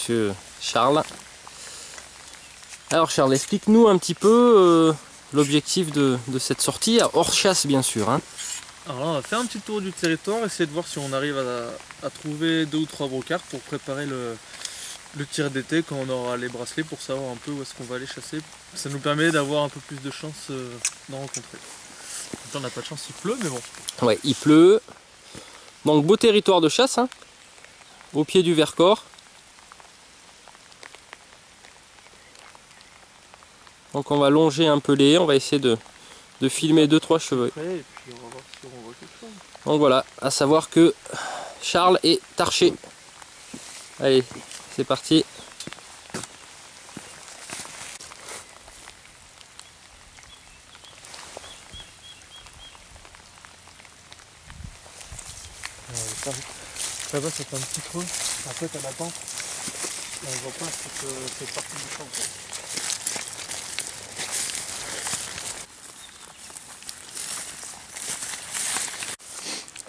monsieur Charles. Alors Charles, explique-nous un petit peu l'objectif de cette sortie, hors chasse bien sûr. Hein. Alors là, on va faire un petit tour du territoire, essayer de voir si on arrive à trouver 2 ou 3 brocards pour préparer le tir d'été quand on aura les bracelets pour savoir un peu où est-ce qu'on va aller chasser. Ça nous permet d'avoir un peu plus de chance d'en rencontrer. On n'a pas de chance, il pleut, mais bon. Ouais, il pleut. Donc beau territoire de chasse, hein, au pied du Vercors. Donc on va longer un peu les haies, on va essayer de filmer 2-3 chevreuils. Et puis on va voir si on voit quelque chose. Donc voilà, à savoir que Charles est archer. Allez, c'est parti. Là-bas ça fait un petit creux, en fait à la pente, on ne voit pas cette partie du champ.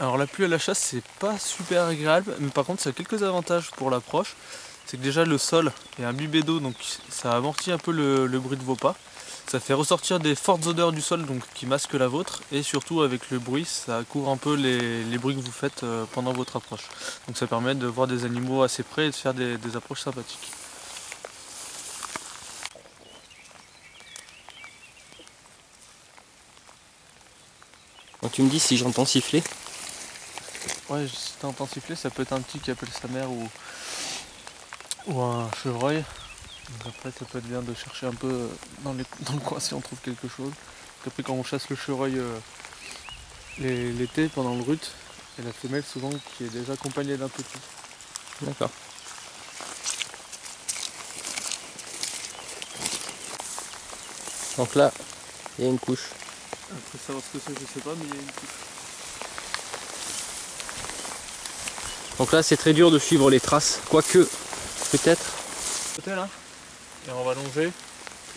Alors la pluie à la chasse c'est pas super agréable, mais par contre ça a quelques avantages pour l'approche. C'est que déjà le sol est imbibé d'eau, donc ça amortit un peu le bruit de vos pas. Ça fait ressortir des fortes odeurs du sol donc qui masquent la vôtre, et surtout avec le bruit ça couvre un peu les bruits que vous faites pendant votre approche. Donc ça permet de voir des animaux assez près et de faire des approches sympathiques. Donc tu me dis si j'entends siffler. Ouais, si t'entends siffler, ça peut être un petit qui appelle sa mère ou un chevreuil. Donc après ça peut être bien de chercher un peu dans le coin si on trouve quelque chose. Après quand on chasse le chevreuil l'été pendant le rut, et la femelle souvent qui est déjà accompagnée d'un petit. D'accord. Donc là, il y a une couche. Après savoir ce que c'est, je sais pas, mais il y a une couche. Donc là, c'est très dur de suivre les traces, quoique, peut-être. Côté là, et on va longer,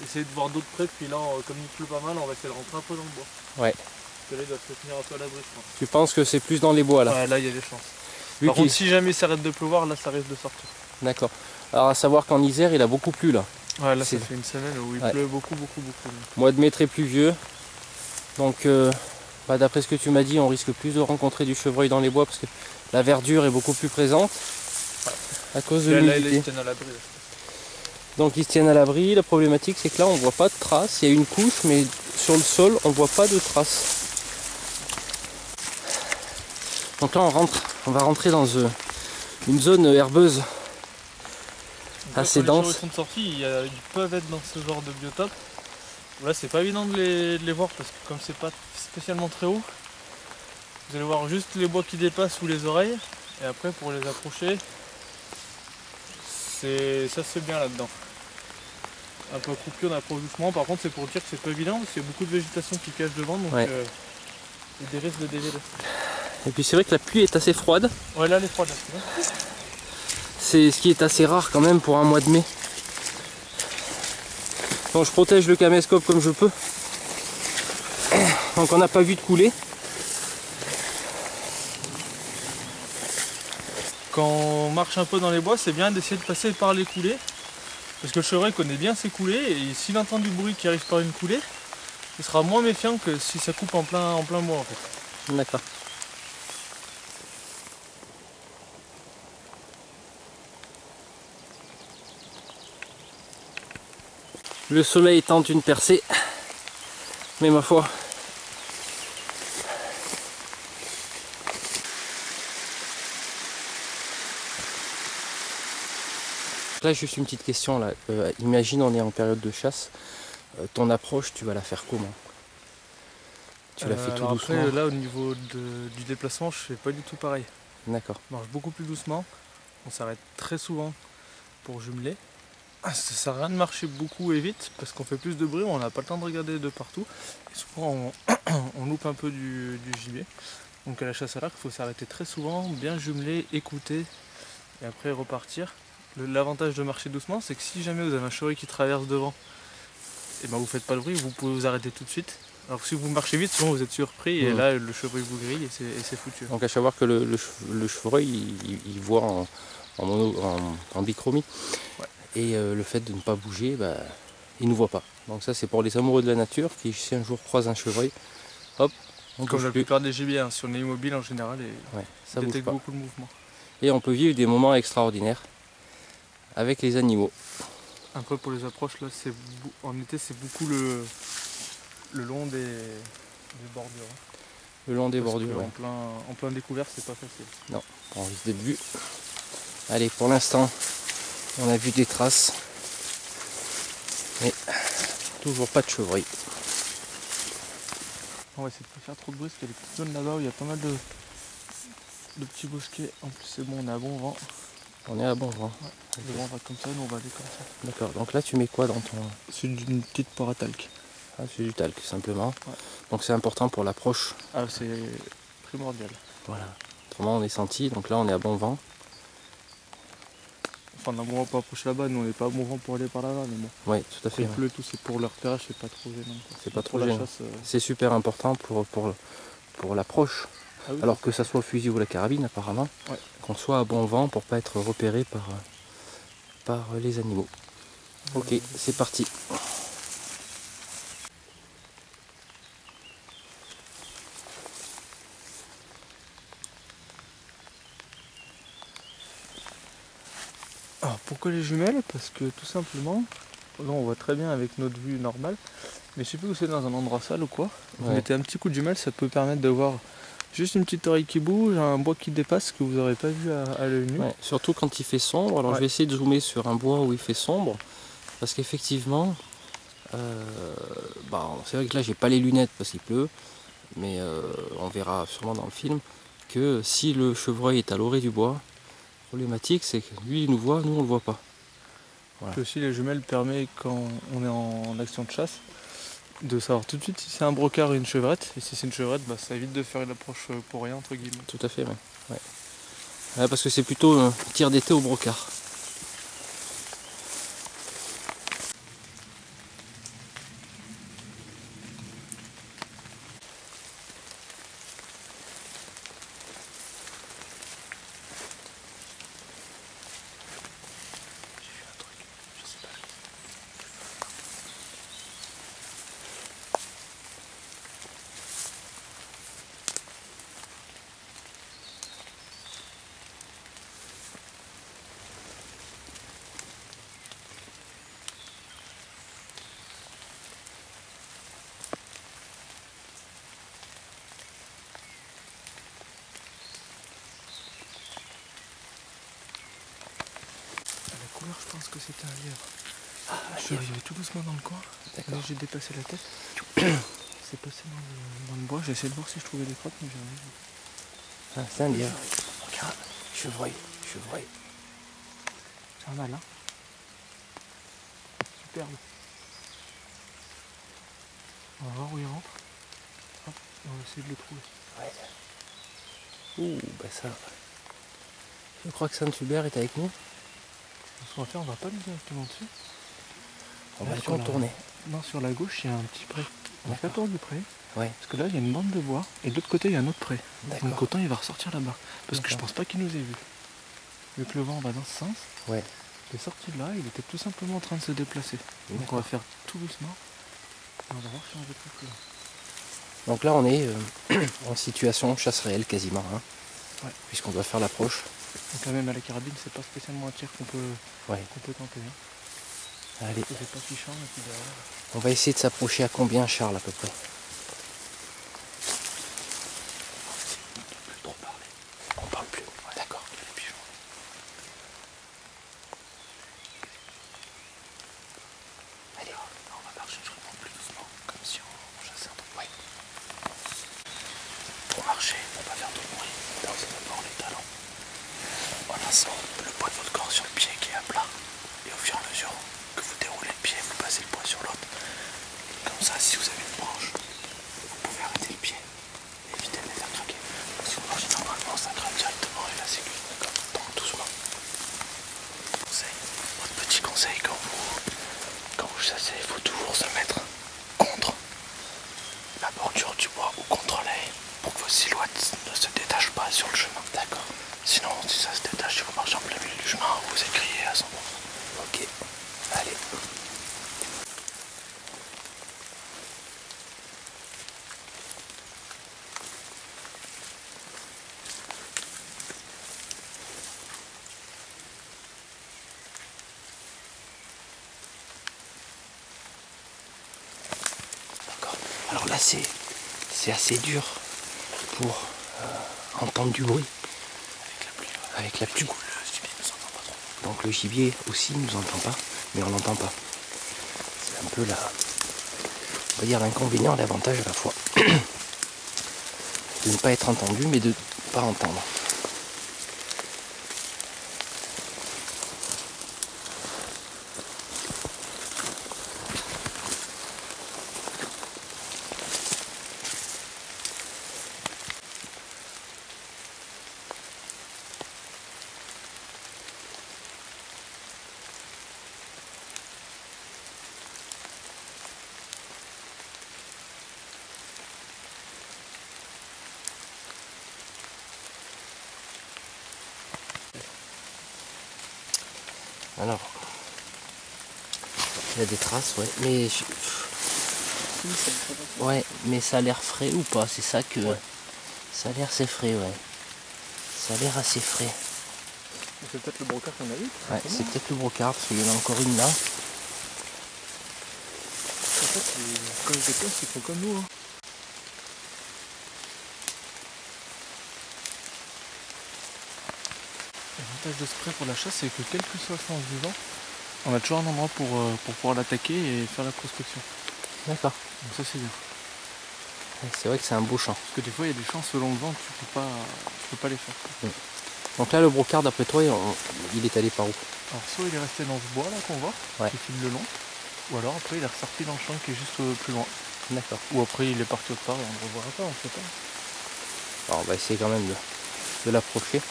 essayer de voir d'autres près, puis là, comme il pleut pas mal, on va essayer de rentrer un peu dans le bois. Ouais. Parce que là, il doit se tenir un peu à l'abri, je pense. Tu penses que c'est plus dans les bois là? Ouais, là, il y a des chances. Vu Par contre, si jamais ça arrête de pleuvoir, là, ça risque de sortir. D'accord. Alors à savoir qu'en Isère, il a beaucoup plu là. Ouais, là, ça fait une semaine où il pleut beaucoup. Mois de mai très pluvieux. Donc, d'après ce que tu m'as dit, on risque plus de rencontrer du chevreuil dans les bois parce que la verdure est beaucoup plus présente à cause de l'humidité. Là, ils se tiennent à l'abri. Donc ils se tiennent à l'abri. La problématique, c'est que là, on voit pas de traces. Il y a une couche, mais sur le sol, on voit pas de traces. Donc là, on va rentrer dans une zone herbeuse assez dense. Quand les chevreuils sont sortis, ils peuvent être dans ce genre de biotope. Là, c'est pas évident de les voir parce que comme c'est pas spécialement très haut, vous allez voir juste les bois qui dépassent sous les oreilles, et après pour les approcher, ça se fait bien là-dedans. Un peu accroupi, on approche doucement. Par contre, c'est pour dire que c'est pas évident parce qu'il y a beaucoup de végétation qui cache devant, donc il y a des risques de dévier. Et puis c'est vrai que la pluie est assez froide. Ouais, là elle est froide. C'est ce qui est assez rare quand même pour un mois de mai. Bon, je protège le caméscope comme je peux. Donc on n'a pas vu de coulée. Quand on marche un peu dans les bois, c'est bien d'essayer de passer par les coulées. Parce que le chevreuil connaît bien ses coulées, et s'il entend du bruit qui arrive par une coulée, il sera moins méfiant que si ça coupe en plein bois en fait. D'accord. Le soleil tente une percée, mais ma foi. Là, juste une petite question là. Imagine, on est en période de chasse. Ton approche, tu vas la faire comment? Tu la fais tout doucement? Après, là, au niveau du déplacement, je fais pas du tout pareil. D'accord. On marche beaucoup plus doucement. On s'arrête très souvent pour jumeler. Ça sert à rien de marcher beaucoup et vite parce qu'on fait plus de bruit, on n'a pas le temps de regarder de partout. Et souvent, on loupe un peu du gibier. Donc à la chasse à l'arc, il faut s'arrêter très souvent, bien jumeler, écouter et après repartir. L'avantage de marcher doucement, c'est que si jamais vous avez un chevreuil qui traverse devant, et ben vous faites pas de bruit, vous pouvez vous arrêter tout de suite. Alors que si vous marchez vite, souvent vous êtes surpris et là le chevreuil vous grille et c'est foutu. Donc à savoir que le chevreuil, il voit en bichromie. Ouais. Et le fait de ne pas bouger, bah, il ne nous voit pas. Donc ça c'est pour les amoureux de la nature qui si un jour croisent un chevreuil, hop, on Comme bouge la plus. plupart des gibiers, hein, si on est immobile en général, et Ouais, ça on bouge détecte pas. beaucoup de mouvements. Et on peut vivre des moments extraordinaires avec les animaux. Après pour les approches, là, en été c'est beaucoup le long des bordures. Hein. Le long des Parce bordures. que Ouais. en plein découvert, c'est pas facile. Non, on risque d'être vu. Allez, pour l'instant, on a vu des traces. Mais toujours pas de chevreuil. On va essayer de pas faire trop de bruit parce qu'il y a des petites zones là-bas où il y a pas mal de petits bosquets. En plus c'est bon, on est à bon vent. On est à bon vent. Ouais. Le vent va comme ça, nous on va aller comme ça. D'accord, donc là tu mets quoi dans ton... C'est une petite poire à talc. Ah, c'est du talc simplement. Ouais. Donc c'est important pour l'approche. Ah, c'est primordial. Voilà. Autrement on est senti, donc là on est à bon vent. Enfin, on a bon vent pour approcher là-bas, nous on n'est pas à bon vent pour aller par là-bas, mais bon. Oui, tout à fait. Il Ouais. pleut, tout, c'est pour le repérage, c'est pas trop gênant. C'est pas trop pour la gênant. chasse. C'est super important pour l'approche. Ah oui, Alors que ça soit au fusil ou la carabine apparemment, ouais. qu'on soit à bon vent pour pas être repéré par les animaux. Ok, c'est parti. Alors pourquoi les jumelles? Parce que tout simplement, là on voit très bien avec notre vue normale, mais je sais plus où c'est, dans un endroit sale ou quoi. Vous Ouais. mettez un petit coup de jumelle, ça peut permettre de voir juste une petite oreille qui bouge, un bois qui dépasse que vous n'aurez pas vu à l'œil nu. Ouais, surtout quand il fait sombre. Alors Ouais. je vais essayer de zoomer sur un bois où il fait sombre. Parce qu'effectivement, c'est vrai que là j'ai pas les lunettes parce qu'il pleut. Mais on verra sûrement dans le film que si le chevreuil est à l'orée du bois, problématique c'est que lui il nous voit, nous on le voit pas. Puis aussi les jumelles permettent quand on est en action de chasse de savoir tout de suite si c'est un brocard ou une chevrette. Et si c'est une chevrette, bah, ça évite de faire une approche pour rien entre guillemets. Tout à fait, ouais. Ouais, parce que c'est plutôt un tir d'été au brocard. La couleur, je pense que c'était un lièvre. Je suis arrivé tout doucement dans le coin. Là, j'ai dépassé la tête. C'est passé dans le bois. J'ai essayé de voir si je trouvais des crottes, mais j'ai rien vu. Ah, c'est un lièvre. Regarde, chevreuil. C'est un malin. Superbe. On va voir où il rentre. Hop, et on va essayer de le trouver. Ouais. Ouh, bah ça. Je crois que Saint-Hubert est avec nous. Ce qu'on va faire, on va pas aller directement dessus. On Là, va le sur la- contourner. Non, sur la gauche, il y a un petit pré. On va faire D'accord. tour du pré. Ouais, Parce que là, il y a une bande de bois. Et de l'autre côté, il y a un autre pré. d'accord. Donc autant il va ressortir là-bas. Parce que je D'accord. pense pas qu'il nous ait vus. Vu que le vent va dans ce sens, Ouais. il est sorti de là, il était tout simplement en train de se déplacer. Donc on D'accord. va faire tout doucement. Et on va voir si on va plus loin. Donc là on est en situation chasse réelle quasiment, hein, Ouais. puisqu'on doit faire l'approche. Donc là même à la carabine, c'est pas spécialement un tir qu'on peut tenter. Hein. Allez, C'est pas fichant, et puis derrière. on va essayer de s'approcher à combien, Charles, à peu près? Plus trop parler. On parle plus. D'accord. Les pigeons. Allez, Là, on va marcher vraiment plus doucement, comme si on chassait un truc. Ouais. Pour marcher, on va faire tout le bruit. Dansez d'abord les talons. En lançant le poids de votre corps sur le pied qui est à plat. Et au fur et à mesure que vous déroulez le pied, vous passez le poids sur l'autre. Comme ça, si vous avez une branche, vous pouvez arrêter le pied et éviter de les faire craquer. Si vous marchez normalement, ça craque directement et là c'est cuit. D'accord. Donc doucement. Votre petit conseil quand vous chassez, il faut toujours se mettre contre la bordure du bois ou contre la haie pour que vos silhouettes ne se détachent pas sur le chemin. D'accord. Sinon, si ça se détache, si vous marchez en plein milieu du chemin, vous êtes grillé à 100%. Ok, allez. D'accord. Alors là, c'est assez dur pour entendre du bruit. Avec la pluie. Le gibier ne s'entend pas trop. Donc le gibier aussi ne nous entend pas, mais on l'entend pas. C'est un peu on va dire l'inconvénient, l'avantage à la fois. De ne pas être entendu, mais de ne pas entendre. Alors, il y a des traces, ouais, mais ouais, mais ça a l'air frais ou pas? C'est ça que ça a l'air assez frais, ouais. Ça a l'air assez frais. C'est peut-être le brocard qu'on a vu. Ouais, c'est peut-être le brocard parce qu'il y en a encore une là. En fait, quand ils déplacent, ils font comme nous. Hein. L'avantage de ce spray pour la chasse, c'est que quel que soit le sens du vent, on a toujours un endroit pour pouvoir l'attaquer et faire la prospection. D'accord. Donc ça c'est bien. Ouais, c'est vrai que c'est un beau champ. Parce que des fois il y a des champs selon le vent, tu peux pas les faire. Donc là, le brocard, d'après toi, il est allé par où? Alors soit il est resté dans ce bois là qu'on voit, Ouais. qui file le long, ou alors après il est ressorti dans le champ qui est juste plus loin. D'accord. Ou après il est parti autre part et on ne le reverra pas, on sait pas. Alors on va essayer quand même de l'approcher.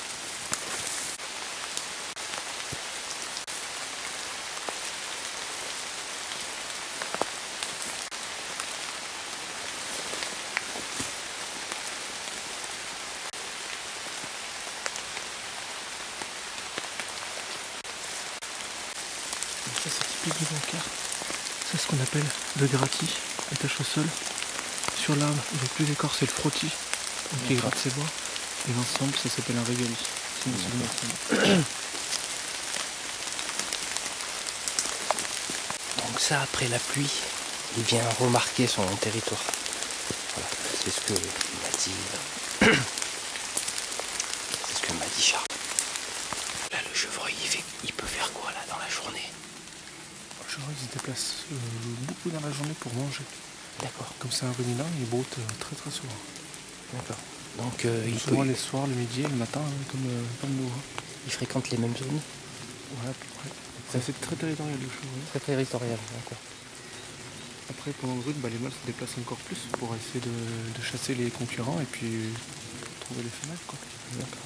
Ça c'est typique du brocard. C'est ce qu'on appelle le gratis, attache au sol. Sur l'arbre, le plus écorce c'est le frottis, donc il gratte ses bois. Et l'ensemble ça s'appelle un régalis. Sinon c'est le ensemble. Donc ça, après la pluie, il vient remarquer son territoire. Voilà, c'est ce que m'a dit. C'est ce que m'a dit Charles. Là, le chevreuil, il peut faire quoi là dans la journée? Le chevreuil il se déplace beaucoup dans la journée pour manger. D'accord. Comme c'est un ruminant, il broute très très souvent. D'accord. Donc il Souvent peut, les soirs, le midi et le matin, comme nous. Hein. il fréquente les mêmes zones. Voilà, à peu près. C'est assez très territorial le chevreuil. Très territorial, d'accord. Après pendant le rut, les mâles se déplacent encore plus pour essayer de chasser les concurrents et puis trouver les femelles quoi. D'accord.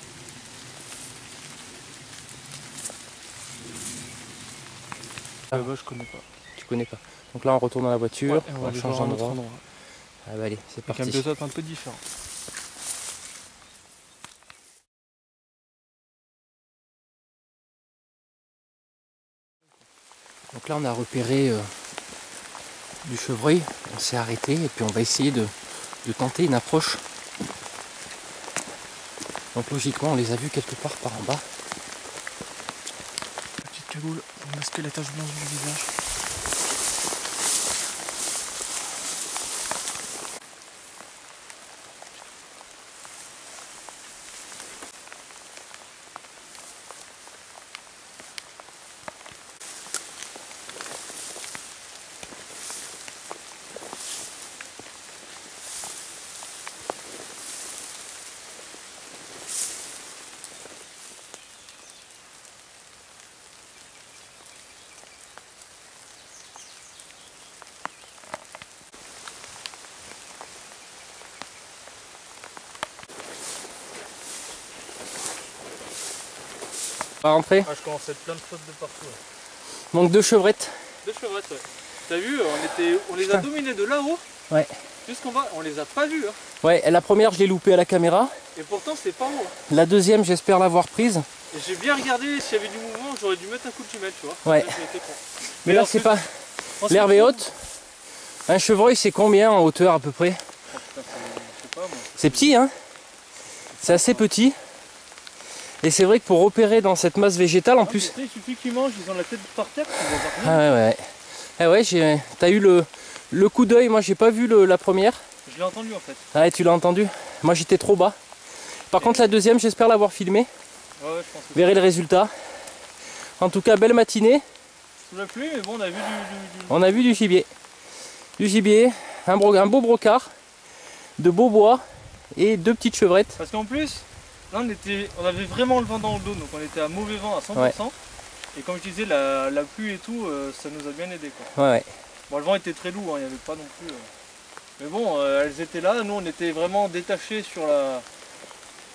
Là-bas je connais pas. Tu connais pas. Donc là, on retourne dans la voiture, Ouais, on va on aller change voir un autre d'endroit. endroit. Ah bah allez, c'est Avec un parti. biotope un peu différent. Donc là, on a repéré du chevreuil, on s'est arrêté et puis on va essayer de tenter une approche. Donc logiquement, on les a vus quelque part par en bas. La petite cagoule pour masquer la tache blanche du visage. On va rentrer. Ah, je commence à être plein de fautes de partout. Ouais. Donc 2 chevrettes. 2 chevrettes, ouais. T'as vu, on les a dominés de là-haut. Ouais. Puisqu'on va, on les a pas vus. Hein. Ouais, la première je l'ai loupée à la caméra. Et pourtant c'est pas haut. La deuxième j'espère l'avoir prise. Et j'ai bien regardé s'il y avait du mouvement, j'aurais dû mettre un coup de jumelle, tu vois. Ouais. Là, j'ai été con. Mais là c'est pas... L'herbe est haute. Un chevreuil c'est combien en hauteur à peu près? Oh, putain, je sais pas, moi. C'est petit hein. C'est assez petit. Et c'est vrai que pour opérer dans cette masse végétale en plus... Il suffit qu'ils mangent, ils ont la tête par terre, ils vont partir. Ah ouais. Ah ouais, t'as eu le coup d'œil, moi j'ai pas vu la première. Je l'ai entendu en fait. Ah ouais, tu l'as entendu. Moi j'étais trop bas. Par contre la deuxième, j'espère l'avoir filmée. Ouais, je pense que Verrez le résultat. En tout cas, belle matinée. sous la pluie, mais bon, on a vu du... On a vu du gibier. Du gibier, un beau brocard, de beaux bois et 2 petites chevrettes. Parce qu'en plus, là on avait vraiment le vent dans le dos, donc on était à mauvais vent à 100%. Ouais. Et comme je disais, la pluie et tout, ça nous a bien aidé quoi. Ouais. Bon, le vent était très lourd, il n'y avait pas non plus... Mais bon, elles étaient là, nous on était vraiment détachés sur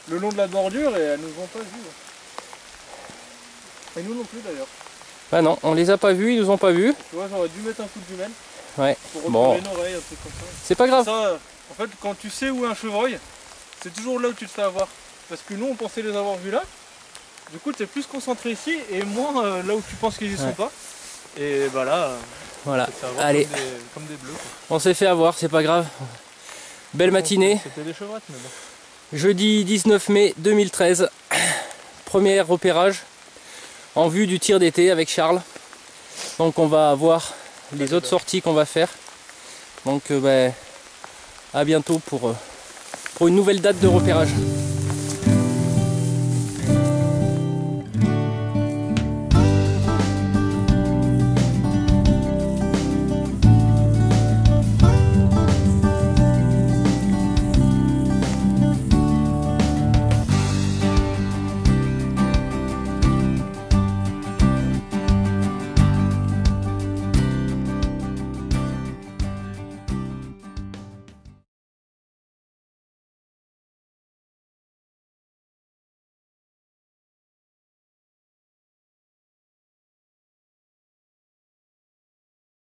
le long de la bordure et elles nous ont pas vus. Et nous non plus d'ailleurs. Ah non, on les a pas vus, ils nous ont pas vus. Tu vois, j'aurais dû mettre un coup de jumelle Ouais. pour Bon. repérer une oreille, un truc comme ça. C'est pas grave. Ça, en fait, quand tu sais où est un chevreuil, c'est toujours là où tu te fais avoir. Parce que nous on pensait les avoir vus là. Du coup, tu es plus concentré ici et moins là où tu penses qu'ils y sont pas. Et bah là, Voilà. c'est avoir Allez, comme des bleus. Quoi. on s'est fait avoir, c'est pas grave. Belle matinée. C'était des chevrettes, mais bon. Jeudi 19 mai 2013. Premier repérage en vue du tir d'été avec Charles. Donc on va voir les autres sorties qu'on va faire. Donc à bientôt pour une nouvelle date de repérage.